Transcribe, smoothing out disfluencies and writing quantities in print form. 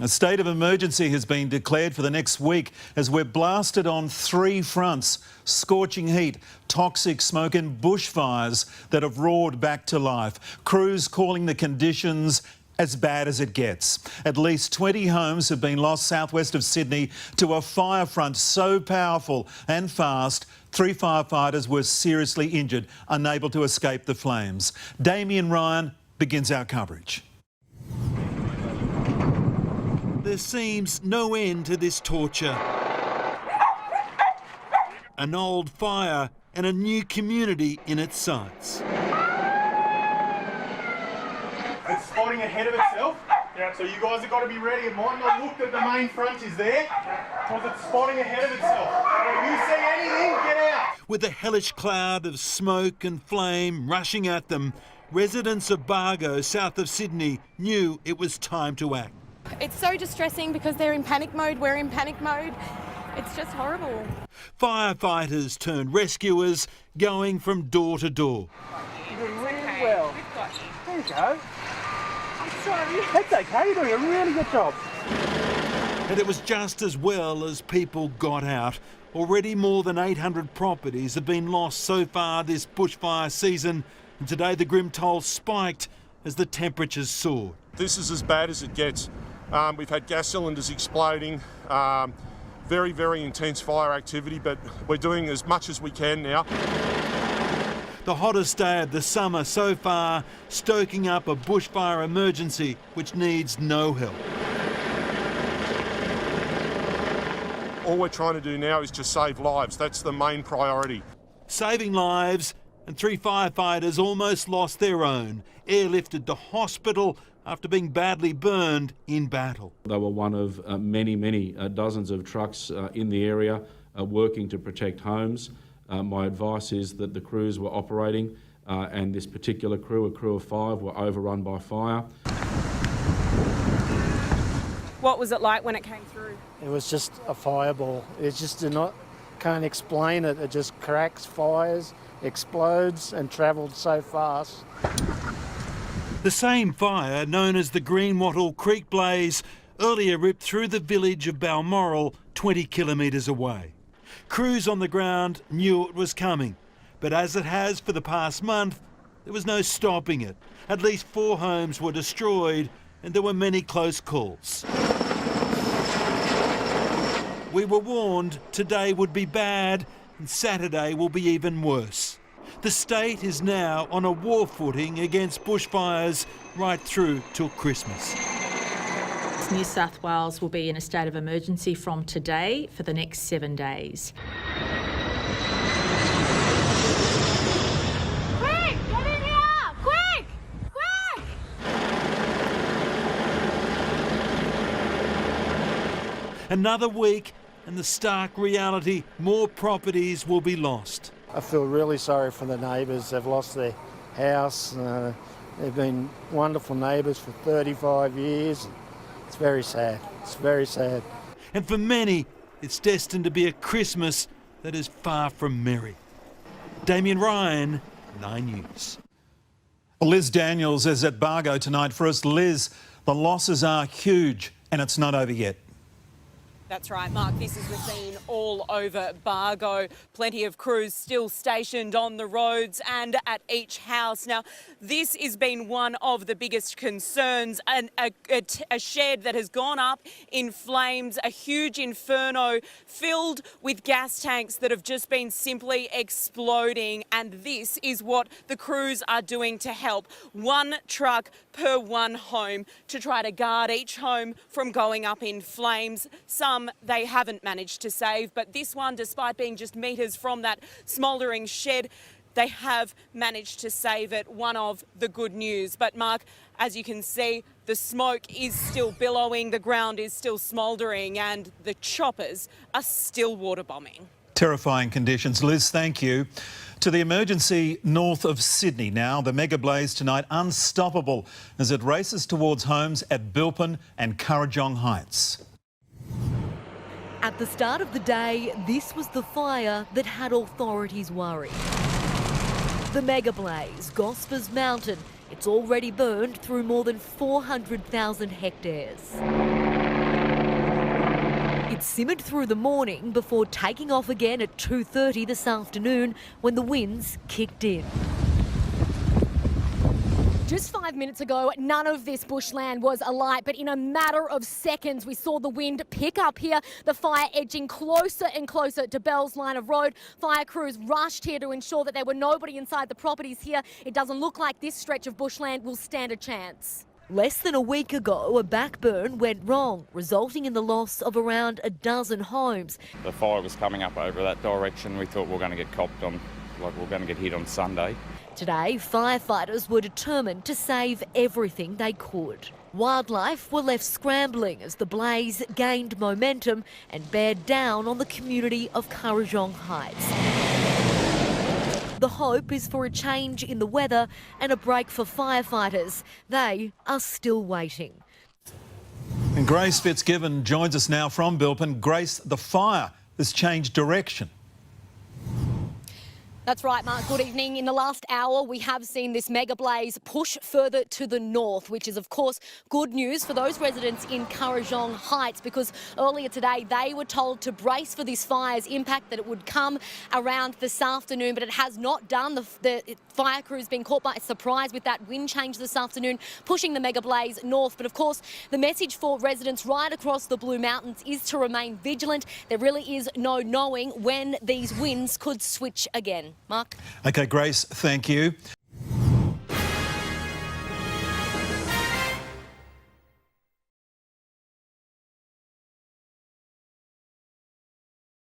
A state of emergency has been declared for the next week as we're blasted on three fronts: scorching heat, toxic smoke and bushfires that have roared back to life. Crews calling the conditions as bad as it gets. At least 20 homes have been lost southwest of Sydney to a fire front so powerful and fast, 3 firefighters were seriously injured, unable to escape the flames. Damien Ryan begins our coverage. There seems no end to this torture. An old fire and a new community in its sights. It's spotting ahead of itself. Yeah. So you guys have got to be ready. It might not look that the main front is there because it's spotting ahead of itself. If you see anything, get out. With a hellish cloud of smoke and flame rushing at them, residents of Bargo, south of Sydney, knew it was time to act. It's so distressing because they're in panic mode, we're in panic mode. It's just horrible. Firefighters turned rescuers going from door to door. You're doing really well. We've got you. There you go. I'm sorry. That's okay, you're doing a really good job. And it was just as well as people got out. Already more than 800 properties have been lost so far this bushfire season, and today the grim toll spiked as the temperatures soared. This is as bad as it gets. We've had gas cylinders exploding, very, very intense fire activity, but we're doing as much as we can now. The hottest day of the summer so far, stoking up a bushfire emergency which needs no help. All we're trying to do now is just save lives. That's the main priority. Saving lives, and 3 firefighters almost lost their own, airlifted to hospital after being badly burned in battle. They were one of many dozens of trucks in the area working to protect homes. My advice is that the crews were operating and this particular crew, a crew of 5, were overrun by fire. What was it like when it came through? It was just a fireball. It just can't explain it. It just cracks, fires, explodes and travelled so fast. The same fire, known as the Greenwattle Creek Blaze, earlier ripped through the village of Balmoral, 20 kilometres away. Crews on the ground knew it was coming, but as it has for the past month, there was no stopping it. At least 4 homes were destroyed and there were many close calls. We were warned today would be bad and Saturday will be even worse. The state is now on a war footing against bushfires right through till Christmas. New South Wales will be in a state of emergency from today for the next 7 days. Quick! Get in here! Quick! Quick! Another week and the stark reality, more properties will be lost. I feel really sorry for the neighbours. They've lost their house. They've been wonderful neighbours for 35 years. It's very sad. It's very sad. And for many, it's destined to be a Christmas that is far from merry. Damien Ryan, 9 News. Liz Daniels is at Bargo tonight for us. Liz, the losses are huge and it's not over yet. That's right, Mark. This is the scene all over Bargo. Plenty of crews still stationed on the roads and at each house. Now, this has been one of the biggest concerns, a shed that has gone up in flames, a huge inferno filled with gas tanks that have just been simply exploding. And this is what the crews are doing to help. 1 truck per 1 home to try to guard each home from going up in flames. Some they haven't managed to save, but this one, despite being just metres from that smouldering shed, they have managed to save it. One of the good news. But Mark, as you can see, the smoke is still billowing, the ground is still smouldering, and the choppers are still water bombing. Terrifying conditions. Liz, thank you. To the emergency north of Sydney now, the mega blaze tonight unstoppable as it races towards homes at Bilpin and Kurrajong Heights. At the start of the day, this was the fire that had authorities worried. The mega blaze, Gospers Mountain, it's already burned through more than 400,000 hectares. simmered through the morning before taking off again at 2:30 this afternoon when the winds kicked in. Just 5 minutes ago, none of this bushland was alight, but in a matter of seconds, we saw the wind pick up here, the fire edging closer and closer to Bell's line of road. Fire crews rushed here to ensure that there were nobody inside the properties here. It doesn't look like this stretch of bushland will stand a chance. Less than a week ago, a backburn went wrong, resulting in the loss of around a dozen homes. The fire was coming up over that direction. We thought we were going to get copped on, like we were going to get hit on Sunday. Today, firefighters were determined to save everything they could. Wildlife were left scrambling as the blaze gained momentum and bared down on the community of Currajong Heights. The hope is for a change in the weather and a break for firefighters. They are still waiting. And Grace Fitzgibbon joins us now from Bilpin. Grace, the fire has changed direction. That's right, Mark. Good evening. In the last hour, we have seen this mega blaze push further to the north, which is, of course, good news for those residents in Currajong Heights, because earlier today they were told to brace for this fire's impact, that it would come around this afternoon, but it has not done. The fire crew's been caught by surprise with that wind change this afternoon, pushing the mega blaze north. But, of course, the message for residents right across the Blue Mountains is to remain vigilant. There really is no knowing when these winds could switch again. Mark? OK, Grace, thank you.